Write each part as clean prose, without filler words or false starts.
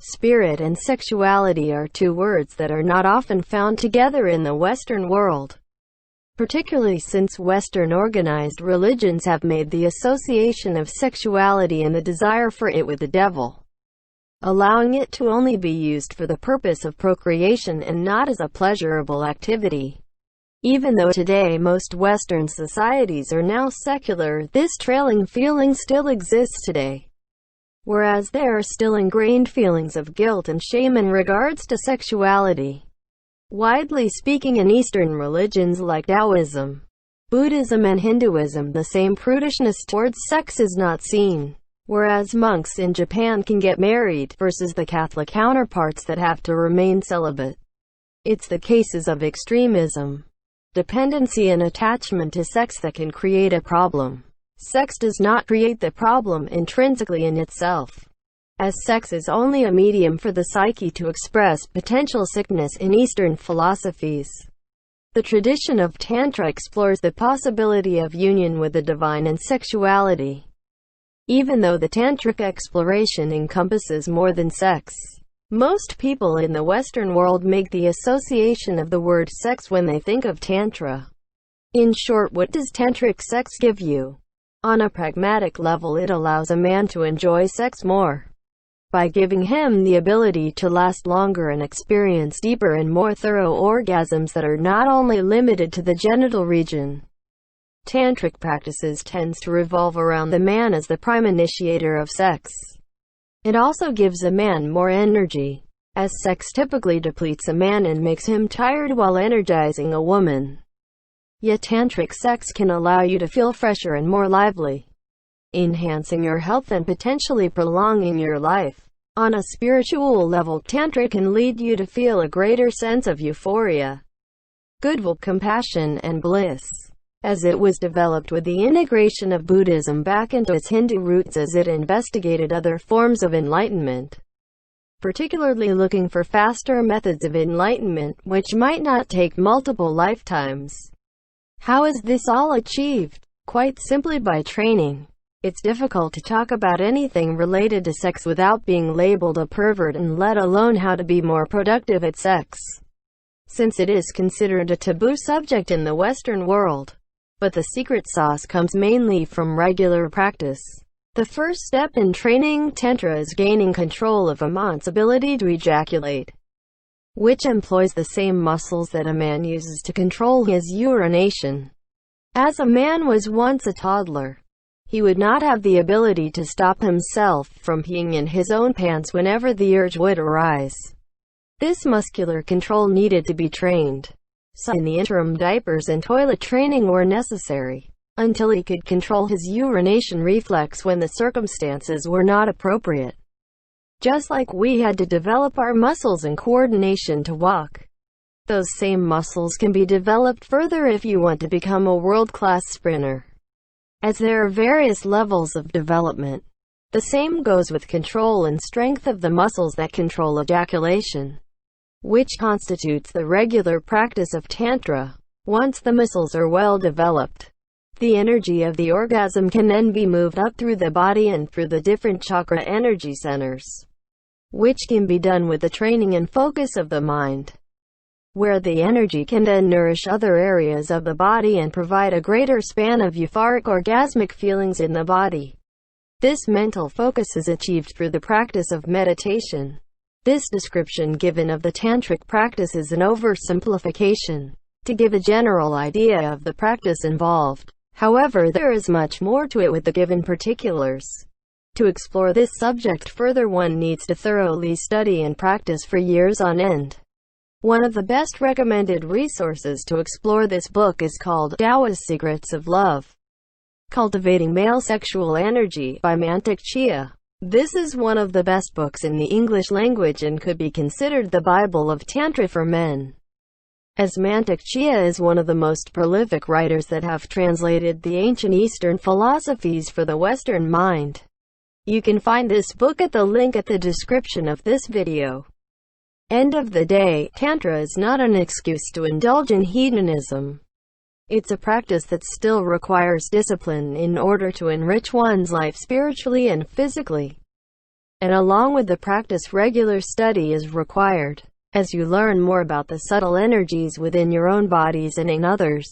Spirit and sexuality are two words that are not often found together in the Western world, particularly since Western organized religions have made the association of sexuality and the desire for it with the devil, allowing it to only be used for the purpose of procreation and not as a pleasurable activity. Even though today most Western societies are now secular, this trailing feeling still exists today, whereas there are still ingrained feelings of guilt and shame in regards to sexuality. Widely speaking, in Eastern religions like Taoism, Buddhism and Hinduism, the same prudishness towards sex is not seen, whereas monks in Japan can get married, versus the Catholic counterparts that have to remain celibate. It's the cases of extremism, dependency and attachment to sex that can create a problem. Sex does not create the problem intrinsically in itself, as sex is only a medium for the psyche to express potential sickness in Eastern philosophies. The tradition of Tantra explores the possibility of union with the divine and sexuality. Even though the Tantric exploration encompasses more than sex, most people in the Western world make the association of the word sex when they think of Tantra. In short, what does Tantric sex give you? On a pragmatic level, it allows a man to enjoy sex more, by giving him the ability to last longer and experience deeper and more thorough orgasms that are not only limited to the genital region. Tantric practices tends to revolve around the man as the prime initiator of sex. It also gives a man more energy, as sex typically depletes a man and makes him tired while energizing a woman. Yet Tantric sex can allow you to feel fresher and more lively, enhancing your health and potentially prolonging your life. On a spiritual level, Tantra can lead you to feel a greater sense of euphoria, goodwill, compassion, and bliss, as it was developed with the integration of Buddhism back into its Hindu roots as it investigated other forms of enlightenment, particularly looking for faster methods of enlightenment, which might not take multiple lifetimes. How is this all achieved? Quite simply by training. It's difficult to talk about anything related to sex without being labeled a pervert, and let alone how to be more productive at sex, since it is considered a taboo subject in the Western world. But the secret sauce comes mainly from regular practice. The first step in training Tantra is gaining control of a man's ability to ejaculate, which employs the same muscles that a man uses to control his urination. As a man was once a toddler, he would not have the ability to stop himself from peeing in his own pants whenever the urge would arise. This muscular control needed to be trained. So in the interim, diapers and toilet training were necessary, until he could control his urination reflex when the circumstances were not appropriate. Just like we had to develop our muscles and coordination to walk, those same muscles can be developed further if you want to become a world-class sprinter. As there are various levels of development, the same goes with control and strength of the muscles that control ejaculation, which constitutes the regular practice of Tantra. Once the muscles are well developed, the energy of the orgasm can then be moved up through the body and through the different chakra energy centers, which can be done with the training and focus of the mind, where the energy can then nourish other areas of the body and provide a greater span of euphoric orgasmic feelings in the body. This mental focus is achieved through the practice of meditation. This description given of the Tantric practice is an oversimplification, to give a general idea of the practice involved. However, there is much more to it with the given particulars. To explore this subject further, one needs to thoroughly study and practice for years on end. One of the best recommended resources to explore this book is called Taoist Secrets of Love, Cultivating Male Sexual Energy by Mantak Chia. This is one of the best books in the English language and could be considered the Bible of Tantra for men, as Mantak Chia is one of the most prolific writers that have translated the ancient Eastern philosophies for the Western mind. You can find this book at the link at the description of this video. End of the day, Tantra is not an excuse to indulge in hedonism. It's a practice that still requires discipline in order to enrich one's life spiritually and physically. And along with the practice, regular study is required as you learn more about the subtle energies within your own bodies and in others.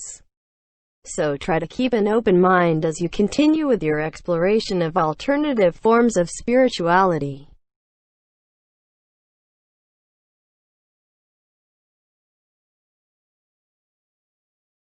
So try to keep an open mind as you continue with your exploration of alternative forms of spirituality.